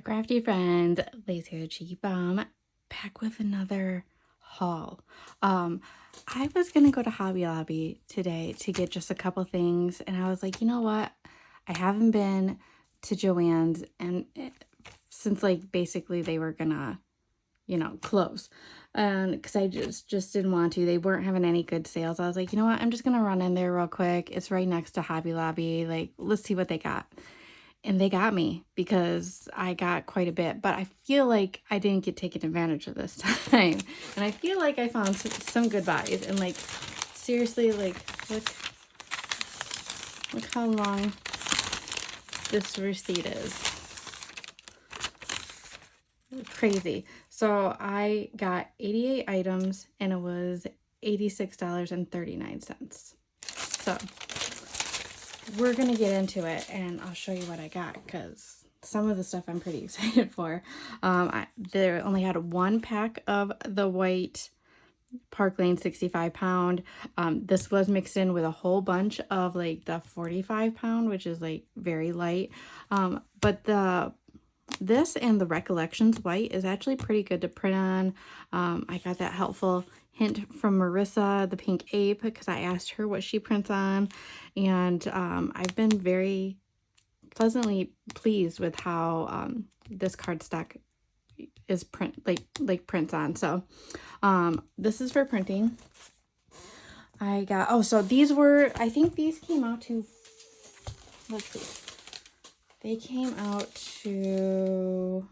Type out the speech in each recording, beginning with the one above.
Crafty friends, Lazy the Cheeky Bum, back with another haul. I was gonna go to Hobby Lobby today to get just a couple things, and I was like, you know what? I haven't been to Joann's and since like basically they were gonna, close. And because I just didn't want to. They weren't having any good sales. I was like, you know what? I'm just gonna run in there real quick. It's right next to Hobby Lobby. Like, let's see what they got. And they got me because I got quite a bit, but I feel like I didn't get taken advantage of this time. And I feel like I found some good buys. And like, seriously, like, look how long this receipt is. Crazy. So I got 88 items and it was $86.39. So we're gonna get into it and I'll show you what I got because some of the stuff I'm pretty excited for. They only had one pack of the white Park Lane 65-pound. This was mixed in with a whole bunch of like the 45-pound, which is like very light. But this and the Recollections white is actually pretty good to print on. I got that helpful hint from Marissa, the Pink Ape, because I asked her what she prints on, and I've been very pleasantly pleased with how this cardstock is prints on. So this is for printing. I got so these were, I think these came out to, let's see, they came out to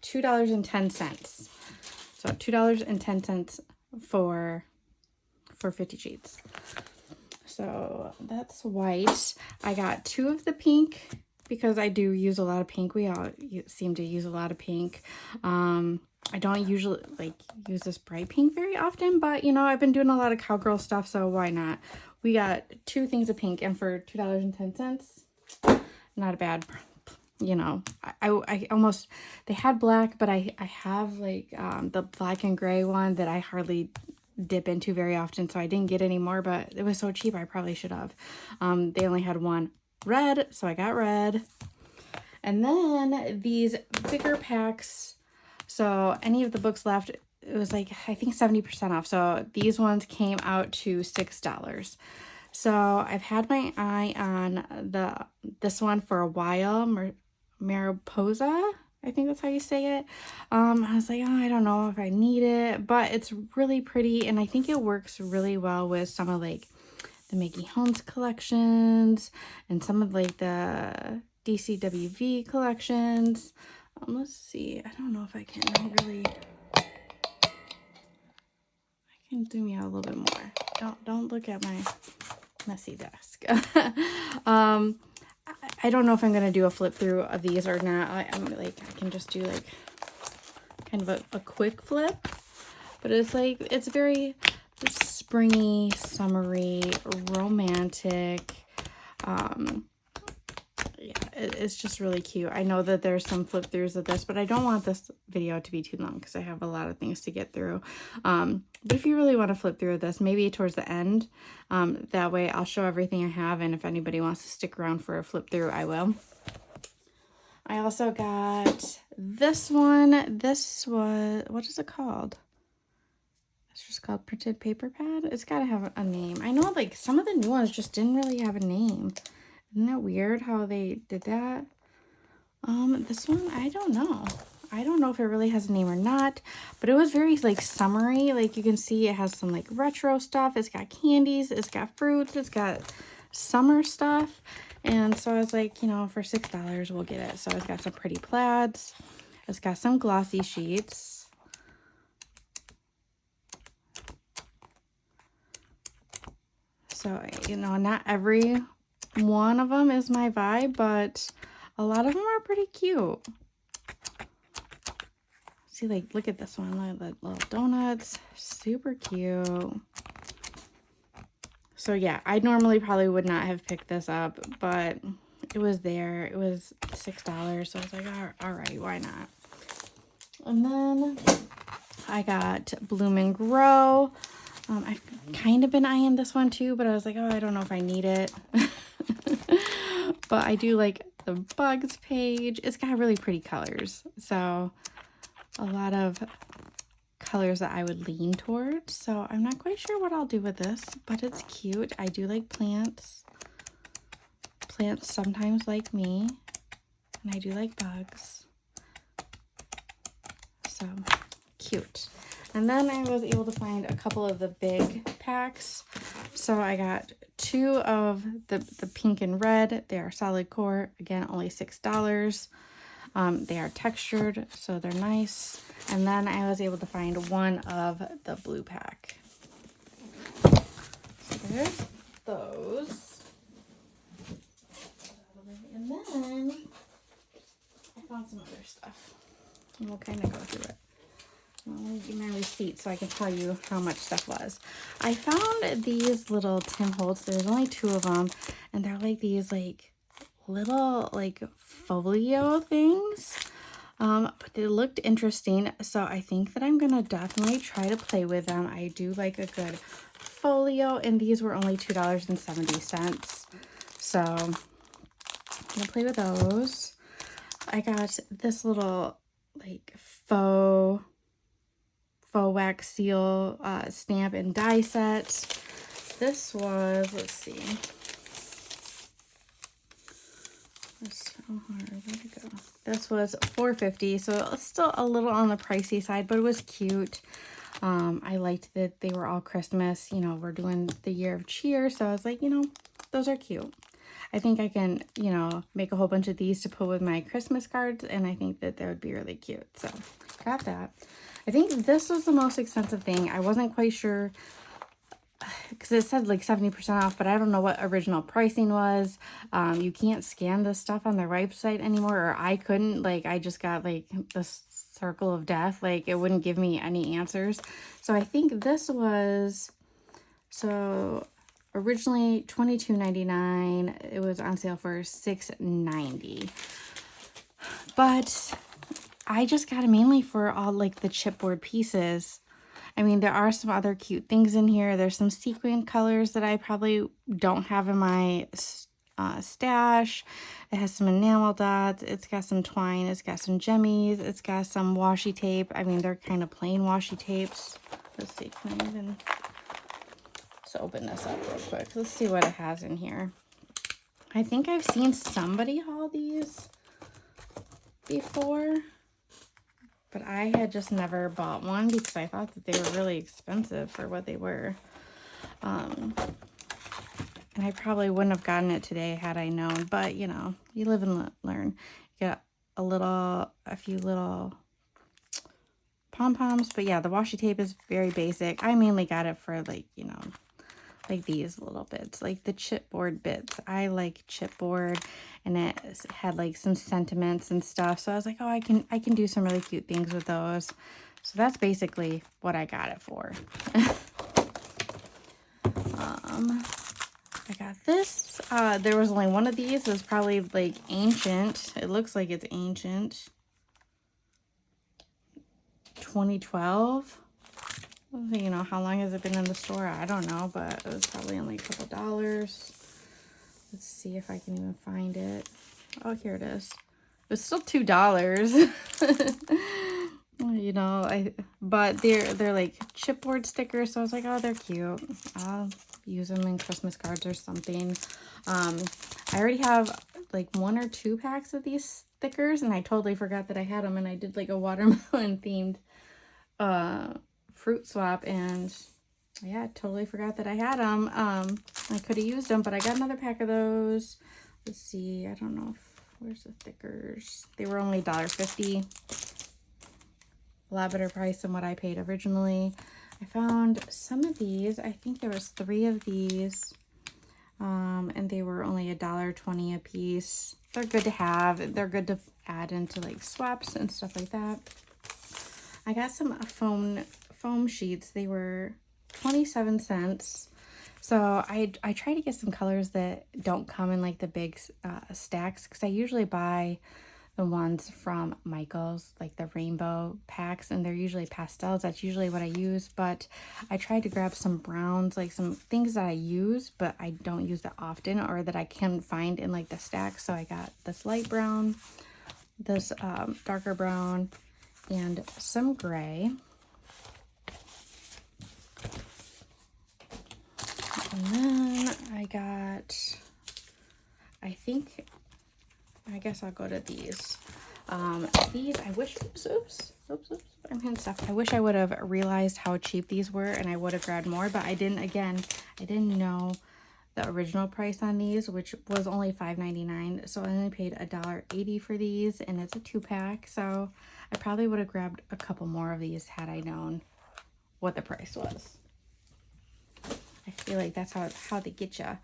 $2.10. So $2.10 for 50 sheets. So that's white. I got 2 of the pink because I do use a lot of pink. We all seem to use a lot of pink. I don't usually use this bright pink very often, but I've been doing a lot of cowgirl stuff, so why not? We got 2 things of pink, and for $2.10, not a bad, I almost, they had black, but I have the black and gray one that I hardly dip into very often, so I didn't get any more, but it was so cheap I probably should have. They only had one red, so I got red. And then these bigger packs, so any of the books left, it was like I think 70% off. So these ones came out to $6. So I've had my eye on this one for a while, Mariposa, I think that's how you say it. I was like, oh, I don't know if I need it, but it's really pretty, and I think it works really well with some of the Mickey Holmes collections and some of the DCWV collections. Let's see. I don't know if I can really. I can zoom you out a little bit more. Don't look at my messy desk. I don't know if I'm gonna do a flip through of these or not. I can just do kind of a quick flip, but it's very springy, summery, romantic. Yeah, it's just really cute. I know that there's some flip throughs of this, but I don't want this video to be too long because I have a lot of things to get through. But if you really want to flip through this, maybe towards the end, that way I'll show everything I have, and if anybody wants to stick around for a flip through, I will. I also got this one. This was, what is it called? It's just called Printed Paper Pad. It's got to have a name. I know some of the new ones just didn't really have a name. Isn't that weird how they did that? This one, I don't know. I don't know if it really has a name or not, but it was very summery. You can see it has some retro stuff. It's got candies, it's got fruits, it's got summer stuff. And so I was like, for $6 we'll get it. So it's got some pretty plaids. It's got some glossy sheets. So, not every one of them is my vibe, but a lot of them are pretty cute. See, look at this one. Look at the little donuts. Super cute. So yeah, I normally probably would not have picked this up, but it was there. It was $6, so I was like, all right, why not? And then I got Bloom and Grow. I've kind of been eyeing this one too, but I was like, oh, I don't know if I need it. But I do like the bugs page. It's got really pretty colors. So a lot of colors that I would lean towards. So I'm not quite sure what I'll do with this, but it's cute. I do like plants. Plants sometimes like me. And I do like bugs. So cute. And then I was able to find a couple of the big packs. So I got 2 of the pink and red. They are solid core. Again, only $6. They are textured, so they're nice. And then I was able to find 1 of the blue pack. So there's those. And then I found some other stuff. And we'll kind of go through it. Let me get my receipt so I can tell you how much stuff was. I found these little Tim Holtz. There's only 2 of them, and they're like these like little like folio things. But they looked interesting, so I think that I'm gonna definitely try to play with them. I do like a good folio, and these were only $2.70. So I'm gonna play with those. I got this little like faux wax seal stamp and die set. This was, let's see. That's so hard. Where'd it go? This was $4.50, so it's still a little on the pricey side, but it was cute. I liked that they were all Christmas. You know, we're doing the year of cheer, so I was like, you know, those are cute. I think I can, you know, make a whole bunch of these to put with my Christmas cards, and I think that they would be really cute. So got that. I think this was the most expensive thing. I wasn't quite sure because it said like 70% off, but I don't know what original pricing was. You can't scan this stuff on their website anymore, or I couldn't. Like, I just got like this circle of death. Like, it wouldn't give me any answers. So I think this was, so originally $22.99. It was on sale for $6.90. But I just got it mainly for all like the chipboard pieces. I mean, there are some other cute things in here. There's some sequin colors that I probably don't have in my stash. It has some enamel dots. It's got some twine. It's got some jemmies. It's got some washi tape. I mean, they're kind of plain washi tapes. Let's see. Can I even... Let's open this up real quick. Let's see what it has in here. I think I've seen somebody haul these before, but I had just never bought one because I thought that they were really expensive for what they were. And I probably wouldn't have gotten it today had I known, but you know, you live and learn. You get a few little pom-poms, but yeah, the washi tape is very basic. I mainly got it for like, you know, like these little bits, like the chipboard bits. I like chipboard, and it had like some sentiments and stuff. So I was like, oh, I can do some really cute things with those. So that's basically what I got it for. I got this. There was only one of these. It was probably like ancient. It looks like it's ancient. 2012. You know, how long has it been in the store? I don't know, but it was probably only a couple dollars. Let's see if I can even find it. Oh, here it is. It was still $2. You know, but they're like chipboard stickers, so I was like, oh, they're cute. I'll use them in Christmas cards or something. I already have like 1 or 2 packs of these stickers, and I totally forgot that I had them, and I did like a watermelon themed fruit swap, and yeah, I totally forgot that I had them. I could have used them, but I got another pack of those. Let's see, I don't know where's the stickers. They were only $1.50. A lot better price than what I paid originally. I found some of these. I think there was 3 of these, and they were only $1.20 a piece. They're good to have. They're good to add into like swaps and stuff like that. I got some foam sheets. They were 27 cents. So I try to get some colors that don't come in like the big stacks, because I usually buy the ones from Michael's, like the rainbow packs, and they're usually pastels. That's usually what I use, but I tried to grab some browns, like some things that I use, but I don't use that often, or that I can find in like the stack. So I got this light brown, this darker brown, and some gray. And then I got, I guess I'll go to these. These, I wish, oops, I'm hitting stuff. I wish I would have realized how cheap these were, and I would have grabbed more, but I didn't. Again, I didn't know the original price on these, which was only $5.99. So I only paid $1.80 for these, and it's a 2-pack. So I probably would have grabbed a couple more of these had I known what the price was. I feel like that's how they get you.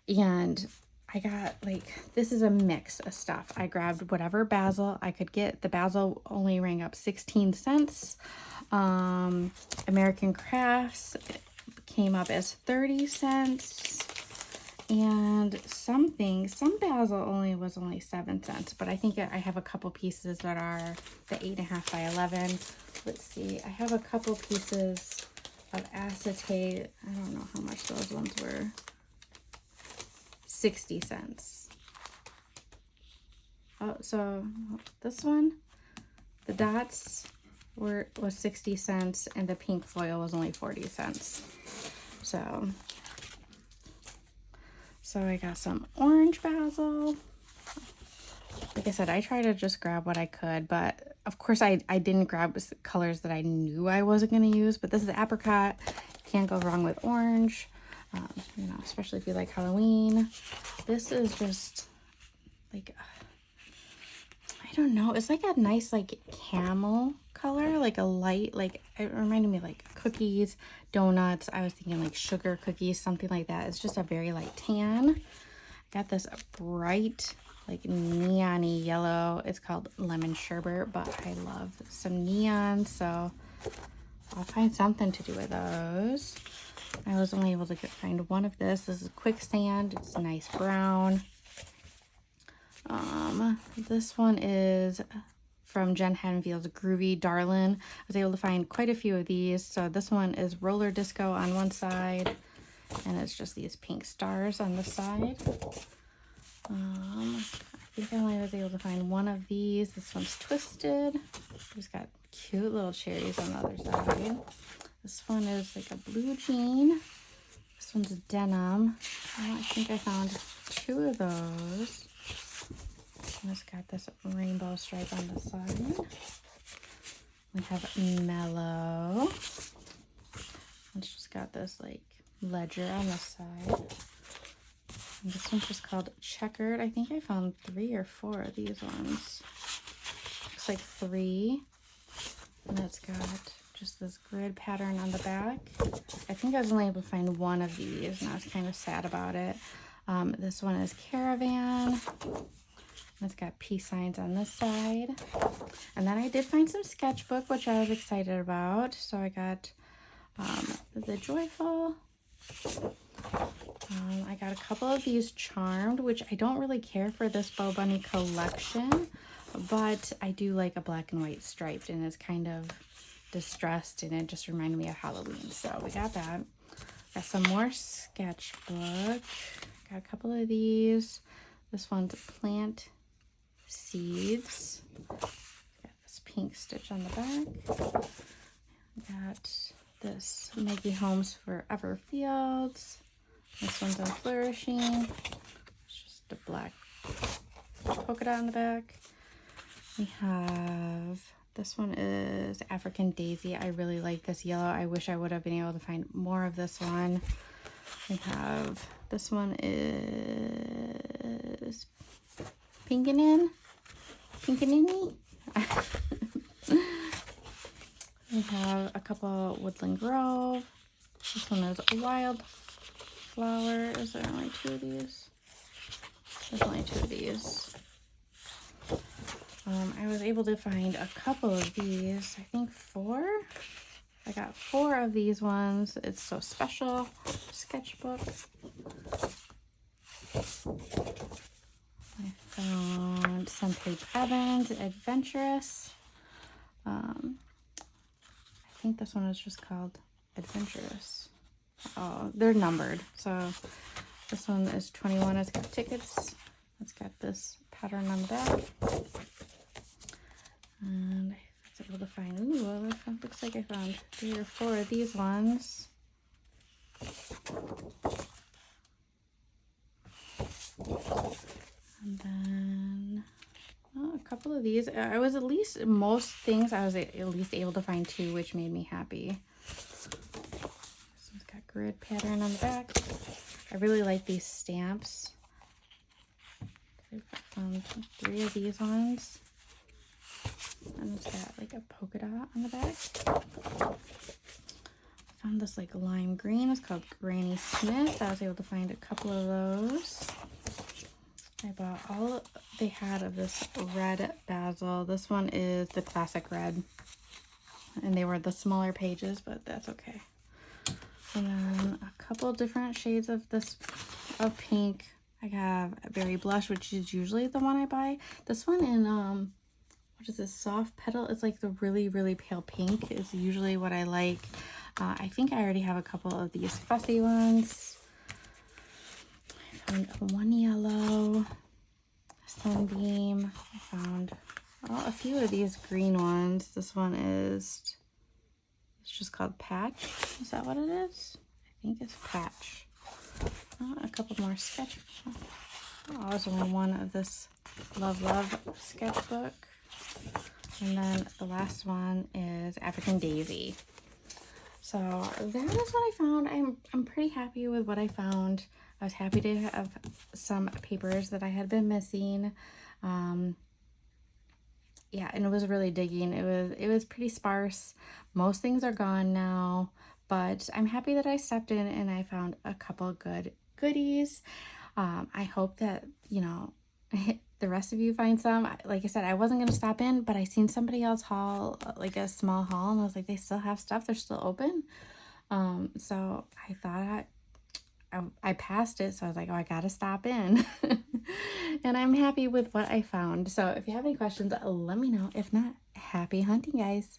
And I got, like, this is a mix of stuff. I grabbed whatever Bazzill I could get. The Bazzill only rang up 16 cents. American Crafts came up as 30 cents. And some Bazzill was only 7 cents. But I think I have a couple pieces that are the 8.5 by 11. Let's see. I have a couple pieces of acetate. I don't know how much those ones were. 60 cents. Oh, so this one, the dots was 60 cents, and the pink foil was only 40 cents. So I got some orange Bazzill. Like I said, I try to just grab what I could, but of course I didn't grab colors that I knew I wasn't going to use. But this is apricot. Can't go wrong with orange. You know, especially if you like Halloween. This is just like, I don't know. It's like a nice like camel color, like a light, like it reminded me of like cookies, donuts. I was thinking like sugar cookies, something like that. It's just a very light tan. I got this bright like neon-y yellow. It's called lemon sherbet, but I love some neon, so I'll find something to do with those. I was only able to find one of this. This is quicksand. It's a nice brown. This one is from Jen Haddonfield's Groovy Darlin'. I was able to find quite a few of these. So this one is roller disco on one side, and it's just these pink stars on the side. I think I only was able to find one of these. This one's twisted. It's got cute little cherries on the other side. This one is like a blue jean. This one's denim. Oh, I think I found 2 of those. And it's got this rainbow stripe on the side. We have mellow. It's just got this like ledger on the side. And this one's just called checkered. I think I found 3 or 4 of these ones. Looks like 3. And it's got just this grid pattern on the back. I think I was only able to find one of these, and I was kind of sad about it. This one is Caravan. It's got peace signs on this side. And then I did find some Sketchbook, which I was excited about. So I got the Joyful. I got a couple of these Charmed, which I don't really care for this Bow Bunny collection, but I do like a black and white striped, and it's kind of distressed, and it just reminded me of Halloween. So we got that. Got some more Sketchbook. Got a couple of these. This one's Plant Seeds. Got this pink stitch on the back. Got this Maggie Holmes Forever Fields. This one's on Flourishing. It's just a black polka dot on the back. We have, this one is African Daisy. I really like this yellow. I wish I would have been able to find more of this one. We have, this one is Pinkanin. We have a couple Woodland Grove. This one is Wildflower. Is there only 2 of these? There's only 2 of these. I was able to find a couple of these. I think 4. I got 4 of these ones. It's So Special Sketchbook. I found some Paige Evans, Adventurous. I think this one is just called Adventurous. Oh, they're numbered. So this one is 21. It's got tickets. It's got this pattern on the back. And I was able to find, ooh, it looks like I found 3 or 4 of these ones. And then a couple of these. I was at least, most things I was at least able to find 2, which made me happy. This one's got grid pattern on the back. I really like these stamps. I found 3 of these ones. And it's got like a polka dot on the back. I found this like lime green. It's called Granny Smith. I was able to find a couple of those. I bought all they had of this red Bazzill. This one is the classic red. And they were the smaller pages, but that's okay. And then a couple different shades of this, of pink. I have a Berry Blush, which is usually the one I buy. This one in, what is this, Soft Petal? It's like the really, really pale pink is usually what I like. I think I already have a couple of these fussy ones. I found one yellow, Sunbeam. I found a few of these green ones. This one is, it's just called Patch. Is that what it is? I think it's Patch. A couple more sketch. Oh, there's only one of this Love sketchbook. And then the last one is African Daisy. So that is what I found. I'm pretty happy with what I found. I was happy to have some papers that I had been missing. Yeah, and it was really digging. It was pretty sparse. Most things are gone now, but I'm happy that I stepped in and I found a couple good goodies. I hope that, you know, the rest of you find some. Like I said, I wasn't going to stop in, but I seen somebody else haul like a small haul, and I was like, they still have stuff. They're still open. So I thought I passed it, so I was like, oh, I gotta stop in. And I'm happy with what I found. So if you have any questions, let me know. If not, happy hunting, guys.